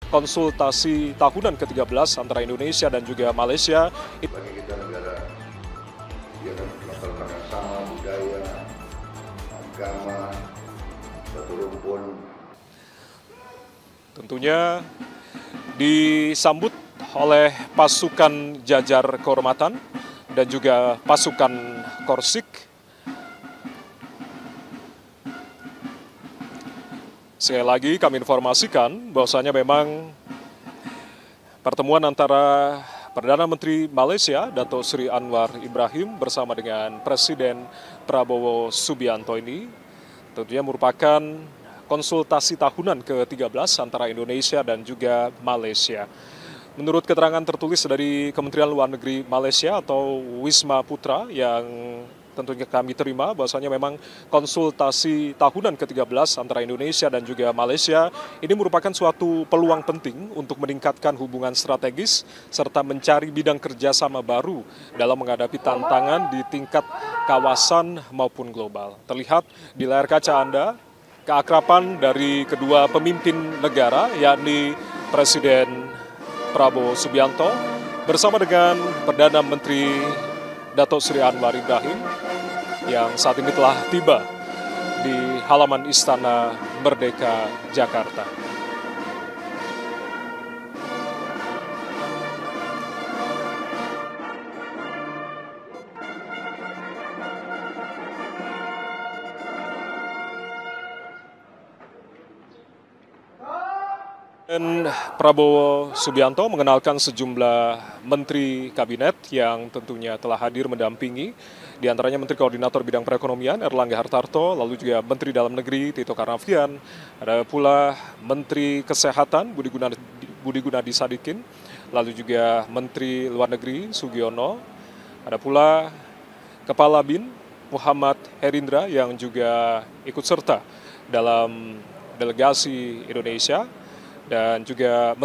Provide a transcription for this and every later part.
konsultasi tahunan ke-13 antara Indonesia dan juga Malaysia. Bagi kita negara yang latar belakang sama, budaya, agama, satu rumpun. Tentunya disambut oleh pasukan jajar kehormatan dan juga pasukan Korsik. Sekali lagi kami informasikan bahwasanya memang pertemuan antara Perdana Menteri Malaysia Dato' Sri Anwar Ibrahim bersama dengan Presiden Prabowo Subianto ini tentunya merupakan konsultasi tahunan ke-13 antara Indonesia dan juga Malaysia. Menurut keterangan tertulis dari Kementerian Luar Negeri Malaysia atau Wisma Putra yang tentunya kami terima bahwasanya memang konsultasi tahunan ke-13 antara Indonesia dan juga Malaysia ini merupakan suatu peluang penting untuk meningkatkan hubungan strategis serta mencari bidang kerjasama baru dalam menghadapi tantangan di tingkat kawasan maupun global. Terlihat di layar kaca Anda keakraban dari kedua pemimpin negara yakni Presiden Prabowo Subianto bersama dengan Perdana Menteri Dato' Sri Anwar Ibrahim yang saat ini telah tiba di halaman Istana Merdeka, Jakarta. Dan Prabowo Subianto mengenalkan sejumlah menteri kabinet yang tentunya telah hadir mendampingi, di antaranya Menteri Koordinator Bidang Perekonomian Erlangga Hartarto, lalu juga Menteri Dalam Negeri Tito Karnavian, ada pula Menteri Kesehatan Budi Gunadi Sadikin, lalu juga Menteri Luar Negeri Sugiono, ada pula Kepala BIN Muhammad Herindra yang juga ikut serta dalam delegasi Indonesia, dan juga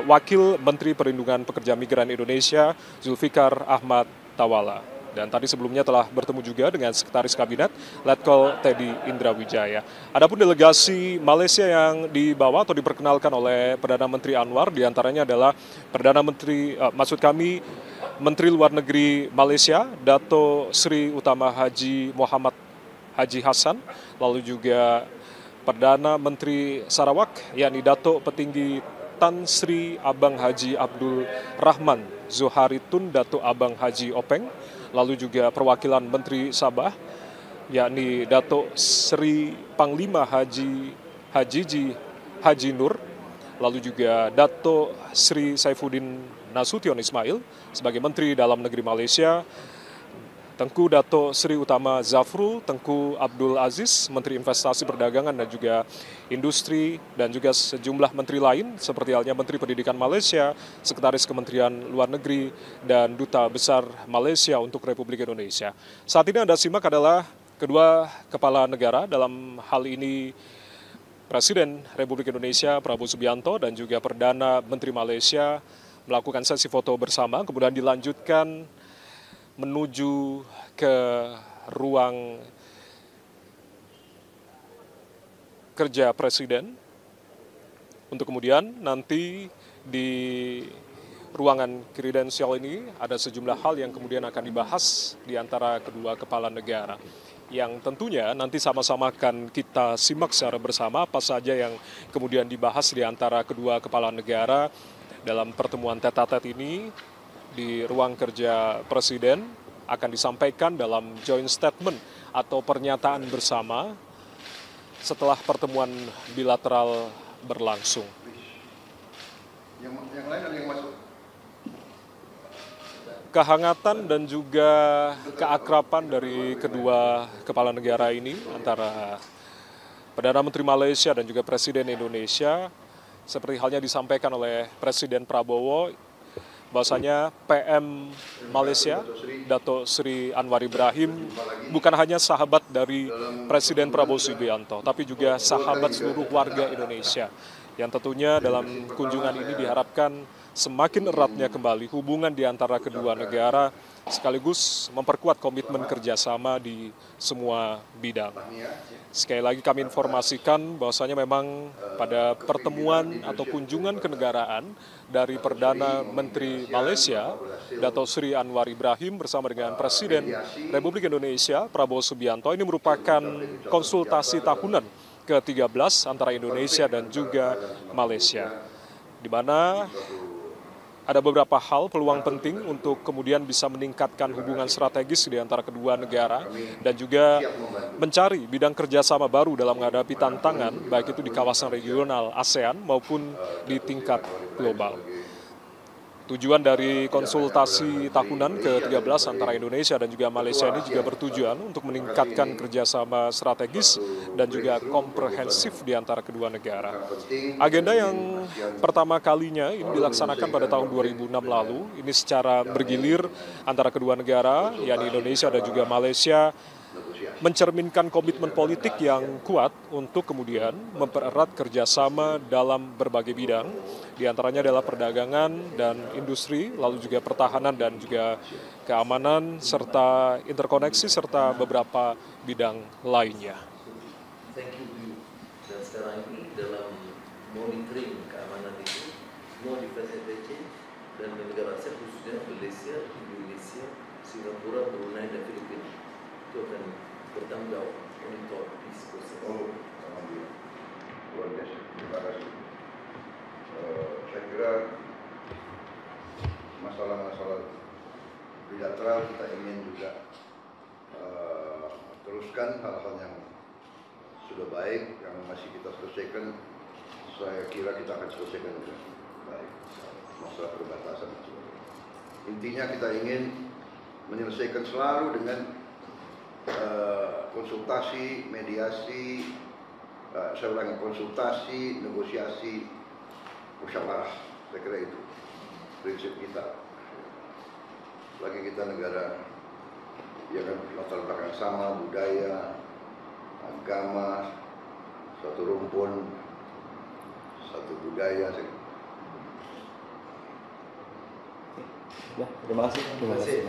Wakil Menteri Perlindungan Pekerja Migran Indonesia Zulfikar Ahmad Tawala. Dan tadi sebelumnya telah bertemu juga dengan Sekretaris Kabinet Letkol Teddy Indrawijaya. Adapun delegasi Malaysia yang dibawa atau diperkenalkan oleh Perdana Menteri Anwar diantaranya adalah Menteri Luar Negeri Malaysia Dato' Sri Utama Haji Muhammad Haji Hassan, lalu juga Perdana Menteri Sarawak, yakni Dato' Petinggi Tan Sri Abang Haji Abdul Rahman Zoharitun Dato' Abang Haji Openg, lalu juga perwakilan Menteri Sabah, yakni Dato' Sri Panglima Haji Nur, lalu juga Dato' Sri Saifuddin Nasution Ismail sebagai Menteri Dalam Negeri Malaysia, Tengku Dato' Sri Utama Zafrul, Tengku Abdul Aziz, Menteri Investasi Perdagangan dan juga Industri, dan juga sejumlah menteri lain seperti halnya Menteri Pendidikan Malaysia, Sekretaris Kementerian Luar Negeri, dan Duta Besar Malaysia untuk Republik Indonesia. Saat ini Anda simak adalah kedua kepala negara, dalam hal ini Presiden Republik Indonesia Prabowo Subianto dan juga Perdana Menteri Malaysia melakukan sesi foto bersama, kemudian dilanjutkan menuju ke ruang kerja Presiden untuk kemudian nanti di ruangan kredensial ini ada sejumlah hal yang kemudian akan dibahas di antara kedua kepala negara, yang tentunya nanti sama-sama akan kita simak secara bersama apa saja yang kemudian dibahas di antara kedua kepala negara dalam pertemuan tete-a-tete ini. Di ruang kerja Presiden akan disampaikan dalam joint statement atau pernyataan bersama setelah pertemuan bilateral berlangsung. Yang lain ada yang masuk. Kehangatan dan juga keakraban dari kedua kepala negara ini antara Perdana Menteri Malaysia dan juga Presiden Indonesia, seperti halnya disampaikan oleh Presiden Prabowo, bahwasanya PM Malaysia Dato' Sri Anwar Ibrahim bukan hanya sahabat dari Presiden Prabowo Subianto, tapi juga sahabat seluruh warga Indonesia, yang tentunya dalam kunjungan ini diharapkan semakin eratnya kembali hubungan di antara kedua negara sekaligus memperkuat komitmen kerjasama di semua bidang. Sekali lagi kami informasikan bahwasanya memang pada pertemuan atau kunjungan kenegaraan dari Perdana Menteri Malaysia, Dato' Sri Anwar Ibrahim bersama dengan Presiden Republik Indonesia, Prabowo Subianto, ini merupakan konsultasi tahunan ke-13 antara Indonesia dan juga Malaysia, di mana ada beberapa hal peluang penting untuk kemudian bisa meningkatkan hubungan strategis di antara kedua negara dan juga mencari bidang kerjasama baru dalam menghadapi tantangan baik itu di kawasan regional ASEAN maupun di tingkat global. Tujuan dari konsultasi tahunan ke-13 antara Indonesia dan juga Malaysia ini juga bertujuan untuk meningkatkan kerjasama strategis dan juga komprehensif di antara kedua negara. Agenda yang pertama kalinya ini dilaksanakan pada tahun 2006 lalu, ini secara bergilir antara kedua negara, yakni Indonesia dan juga Malaysia, mencerminkan komitmen politik yang kuat untuk kemudian mempererat kerjasama dalam berbagai bidang, diantaranya adalah perdagangan dan industri, lalu juga pertahanan dan juga keamanan, serta interkoneksi, serta beberapa bidang lainnya. Thank you. Dan sekarang ini dalam monitoring keamanan itu, semua defense agency dan negara ASEAN khususnya Malaysia, Indonesia, Singapura, Brunei, dan Filipina itu akan bertanggung jawab monitor peace process. Oh, alhamdulillah. Luar biasa. Terima kasih. Saya kira masalah-masalah bilateral kita ingin juga teruskan hal-hal yang sudah baik, yang masih kita selesaikan. Saya kira kita akan selesaikan dengan baik. Masalah perbatasan. Intinya kita ingin menyelesaikan selalu dengan konsultasi, mediasi, saya ulangi, konsultasi, negosiasi, musyawarah. Saya kira itu prinsip kita. Lagi kita negara yang latar belakang sama, budaya, agama, satu rumpun, satu budaya. Ya, terima kasih. Terima kasih.